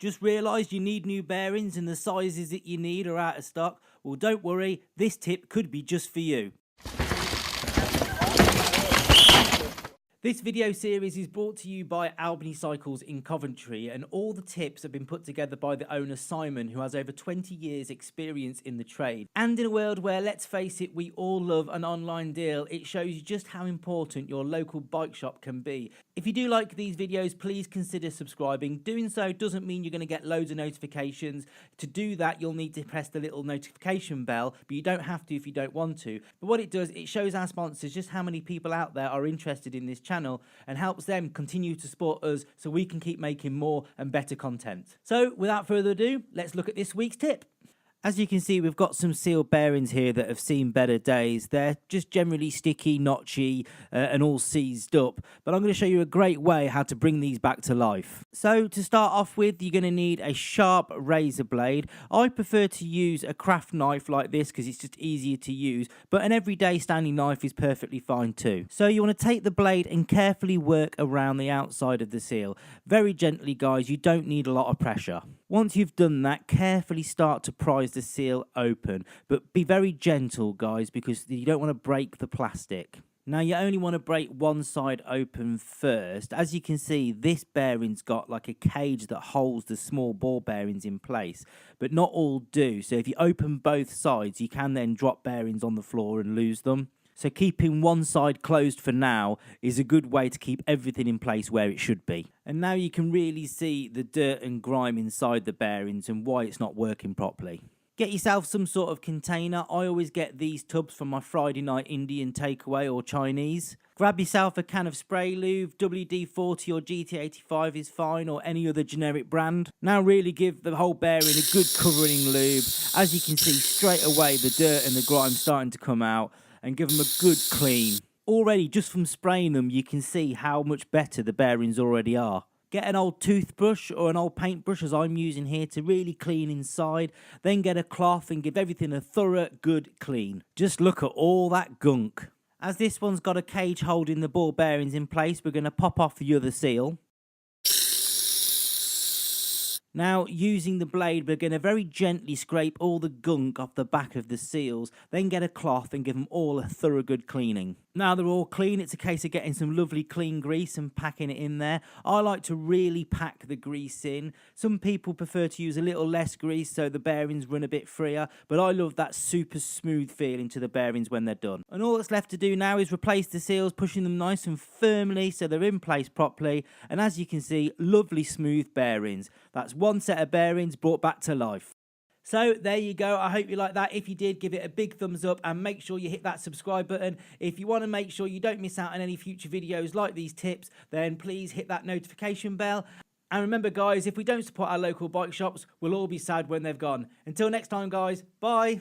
Just realised you need new bearings and the sizes that you need are out of stock? Well, don't worry, this tip could be just for you. This video series is brought to you by Albany Cycles in Coventry, and all the tips have been put together by the owner Simon, who has over 20 years experience in the trade. And in a world where, let's face it, we all love an online deal, it shows you just how important your local bike shop can be. If you do like these videos, please consider subscribing. Doing so doesn't mean you're going to get loads of notifications. To do that, you'll need to press the little notification bell, but you don't have to if you don't want to. But what it does, it shows our sponsors just how many people out there are interested in this channel and helps them continue to support us so we can keep making more and better content. So without further ado, let's look at this week's tip. As you can see, we've got some sealed bearings here that have seen better days. They're just generally sticky, notchy, and all seized up. But I'm going to show you a great way how to bring these back to life. So to start off with, you're going to need a sharp razor blade. I prefer to use a craft knife like this because it's just easier to use. But an everyday standing knife is perfectly fine too. So you want to take the blade and carefully work around the outside of the seal. Very gently, guys. You don't need a lot of pressure. Once you've done that, carefully start to prise the seal open, but be very gentle, guys, because you don't want to break the plastic. Now, you only want to break one side open first. As you can see, this bearing's got like a cage that holds the small ball bearings in place, but not all do. So if you open both sides, you can then drop bearings on the floor and lose them. So keeping one side closed for now is a good way to keep everything in place where it should be. And now you can really see the dirt and grime inside the bearings and why it's not working properly. Get yourself some sort of container. I always get these tubs from my Friday night Indian takeaway or Chinese. Grab yourself a can of spray lube. WD-40 or GT85 is fine, or any other generic brand. Now really give the whole bearing a good covering lube. As you can see, straight away the dirt and the grime starting to come out, and give them a good clean. Already, just from spraying them, you can see how much better the bearings already are. Get an old toothbrush or an old paintbrush, as I'm using here, to really clean inside. Then get a cloth and give everything a thorough, good clean. Just look at all that gunk. As this one's got a cage holding the ball bearings in place, we're going to pop off the other seal. Now, using the blade, we're going to very gently scrape all the gunk off the back of the seals, then get a cloth and give them all a thorough good cleaning. Now they're all clean, it's a case of getting some lovely clean grease and packing it in there. I like to really pack the grease in. Some people prefer to use a little less grease so the bearings run a bit freer, but I love that super smooth feeling to the bearings when they're done. And all that's left to do now is replace the seals, pushing them nice and firmly so they're in place properly. And as you can see, lovely smooth bearings. That's one set of bearings brought back to life. So there you go. I hope you like that. If you did, give it a big thumbs up and make sure you hit that subscribe button. If you want to make sure you don't miss out on any future videos like these tips, then please hit that notification bell. And remember, guys, if we don't support our local bike shops, we'll all be sad when they've gone. Until next time, guys, bye.